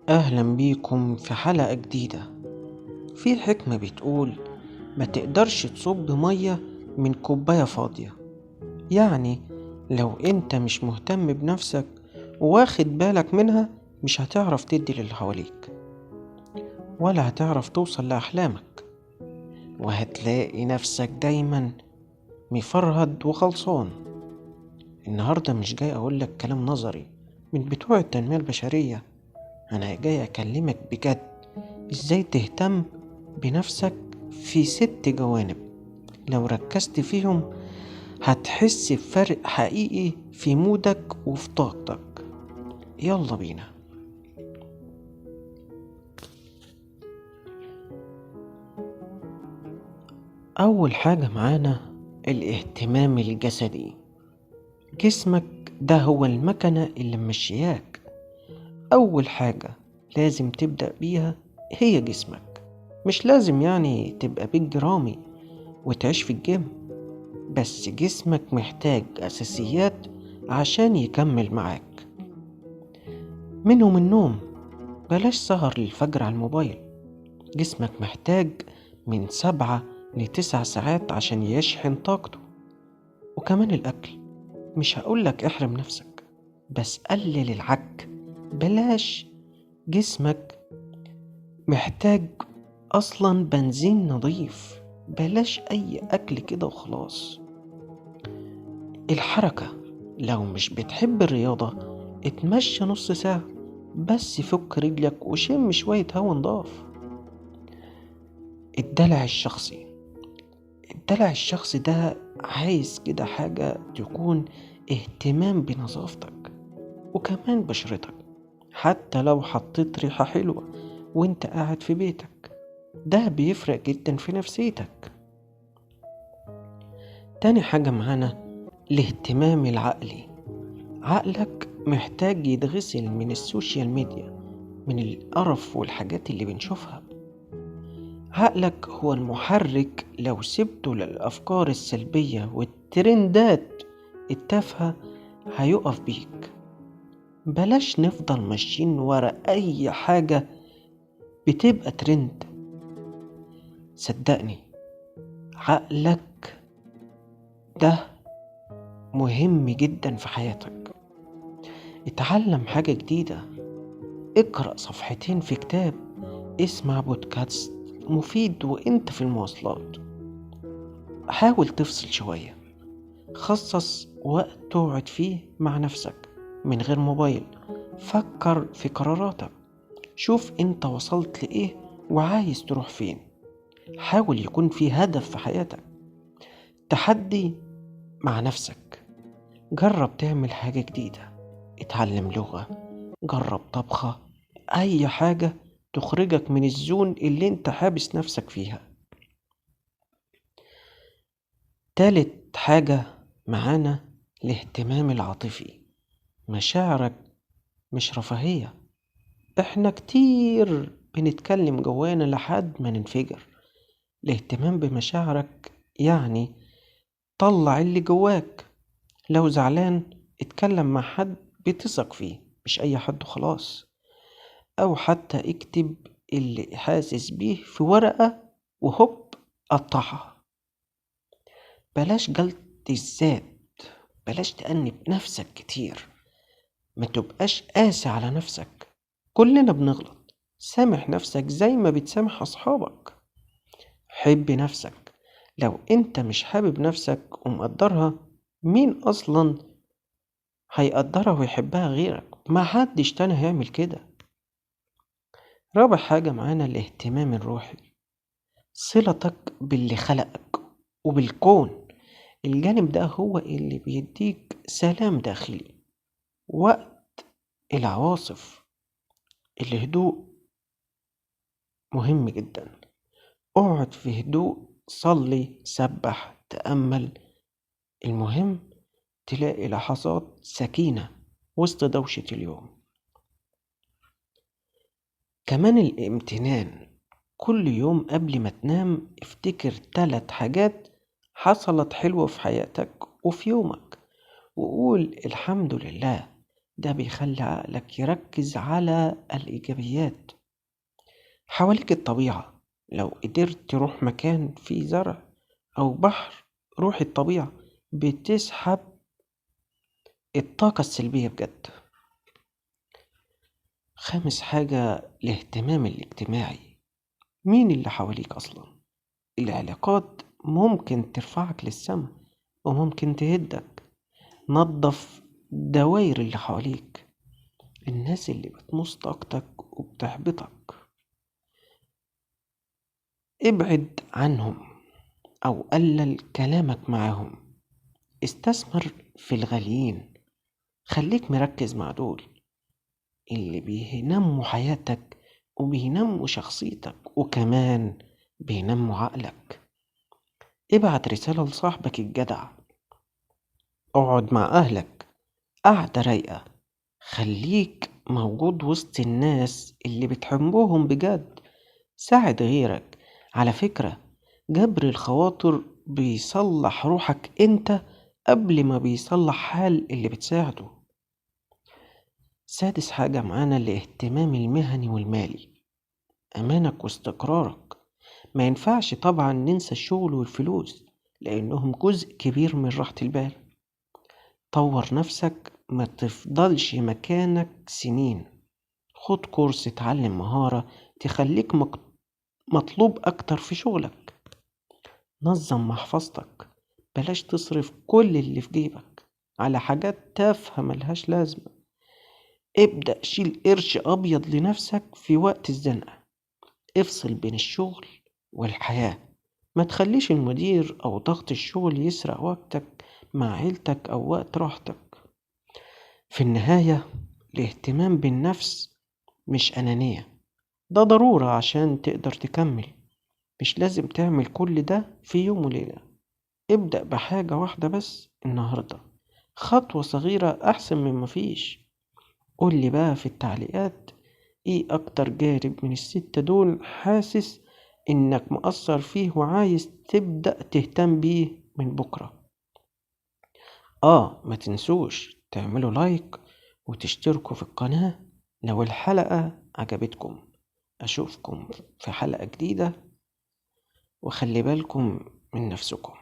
أهلا بيكم في حلقة جديدة. في حكمة بتقول ما تقدرش تصب مية من كوباية فاضية. يعني لو انت مش مهتم بنفسك وواخد بالك منها، مش هتعرف تدي للي حواليك، ولا هتعرف توصل لأحلامك، وهتلاقي نفسك دايما مفرهد وخلصان. النهاردة مش جاي أقولك كلام نظري من بتوع التنمية البشرية، أنا جاي أكلمك بجد إزاي تهتم بنفسك في 6 جوانب. لو ركزت فيهم هتحس بفرق حقيقي في مودك وفي طاقتك. يلا بينا. أول حاجة معانا الاهتمام الجسدي. جسمك ده هو المكنة اللي ممشياك. أول حاجة لازم تبدأ بيها هي جسمك. مش لازم يعني تبقى بيج رامي وتعيش في الجيم، بس جسمك محتاج أساسيات عشان يكمل معاك. منهم النوم، بلاش سهر للفجر على الموبايل. جسمك محتاج من 7 ل9 ساعات عشان يشحن طاقته. وكمان الأكل، مش هقولك احرم نفسك، بس قلل العك. بلاش. جسمك محتاج أصلا بنزين نظيف. بلاش أي أكل كده وخلاص. الحركة، لو مش بتحب الرياضة اتمشى نص ساعة بس، فك رجلك وشم شوية هوا نضاف. الدلع الشخصي. الدلع الشخصي ده عايز كده حاجة تكون اهتمام بنظافتك وكمان بشرتك. حتى لو حطيت ريحة حلوة وانت قاعد في بيتك، ده بيفرق جدا في نفسيتك. تاني حاجة معانا الاهتمام العقلي. عقلك محتاج يتغسل من السوشيال ميديا، من القرف والحاجات اللي بنشوفها. عقلك هو المحرك، لو سبته للأفكار السلبية والترندات التافهة هيقف بيك. بلاش نفضل ماشيين ورا أي حاجة بتبقى ترند. صدقني، عقلك ده مهم جدا في حياتك. اتعلم حاجة جديدة، اقرأ صفحتين في كتاب، اسمع بودكاست مفيد وانت في المواصلات. حاول تفصل شوية، خصص وقت تقعد فيه مع نفسك من غير موبايل. فكر في قراراتك، شوف انت وصلت لإيه وعايز تروح فين. حاول يكون في هدف في حياتك. تحدي مع نفسك، جرب تعمل حاجة جديدة، اتعلم لغة، جرب طبخة، أي حاجة تخرجك من الزون اللي انت حابس نفسك فيها. تالت حاجة معانا الاهتمام العاطفي. مشاعرك مش رفاهية. احنا كتير بنتكلم جوانا لحد ما ننفجر. الاهتمام بمشاعرك يعني طلع اللي جواك. لو زعلان اتكلم مع حد بتثق فيه، مش اي حد خلاص. او حتى اكتب اللي حاسس بيه في ورقة وهوب قطعها. بلاش جلد الذات، بلاش تأنب نفسك كتير. ما تبقاش قاسي على نفسك، كلنا بنغلط. سامح نفسك زي ما بتسامح أصحابك. حب نفسك. لو انت مش حابب نفسك ومقدرها، مين أصلا هيقدرها ويحبها غيرك؟ ما حدش تاني هيعمل كده. رابع حاجة معانا الاهتمام الروحي. صلتك باللي خلقك وبالكون. الجانب ده هو اللي بيديك سلام داخلي. وقت العواصف، الهدوء مهم جدا. اقعد في هدوء، صلي، سبح، تأمل. المهم تلاقي لحظات سكينة وسط دوشة اليوم. كمان الامتنان. كل يوم قبل ما تنام افتكر 3 حاجات حصلت حلوة في حياتك وفي يومك، وقول الحمد لله. ده بيخلي عقلك يركز على الإيجابيات. حواليك الطبيعة، لو قدرت تروح مكان فيه زرع أو بحر، روح الطبيعة بتسحب الطاقة السلبية بجد. خامس حاجة، الاهتمام الاجتماعي. مين اللي حواليك أصلا؟ العلاقات ممكن ترفعك للسما وممكن تهدك. نظف دوائر اللي حواليك، الناس اللي بتمص طاقتك وبتحبطك ابعد عنهم أو قلل كلامك معاهم. استثمر في الغاليين، خليك مركز مع دول اللي بينموا حياتك وبينموا شخصيتك وكمان بينموا عقلك. ابعت رسالة لصاحبك الجدع، اقعد مع أهلك قعدة رايقة، خليك موجود وسط الناس اللي بتحبهم بجد. ساعد غيرك، على فكرة جبر الخواطر بيصلح روحك انت قبل ما بيصلح حال اللي بتساعده. سادس حاجة معانا الاهتمام المهني والمالي، أمانك واستقرارك. ما ينفعش طبعا ننسى الشغل والفلوس لأنهم جزء كبير من راحة البال. طور نفسك، ما تفضلش مكانك سنين. خد كورس، اتعلم مهارة تخليك مطلوب أكتر في شغلك. نظم محفظتك، بلاش تصرف كل اللي في جيبك على حاجات تافهة ملهاش لازمة. ابدأ شيل قرش أبيض لنفسك في وقت الزنقة. افصل بين الشغل والحياة، ما تخليش المدير أو ضغط الشغل يسرق وقتك مع عيلتك أو وقت راحتك. في النهاية، الاهتمام بالنفس مش أنانية، ده ضرورة عشان تقدر تكمل. مش لازم تعمل كل ده في يوم وليلة. ابدأ بحاجة واحدة بس النهاردة، خطوة صغيرة أحسن من مفيش. قولي بقى في التعليقات ايه أكتر جانب من الستة دول حاسس إنك مقصر فيه وعايز تبدأ تهتم بيه من بكرة. ما تنسوش تعملوا لايك وتشتركوا في القناة لو الحلقة عجبتكم. أشوفكم في حلقة جديدة، وخلي بالكم من نفسكم.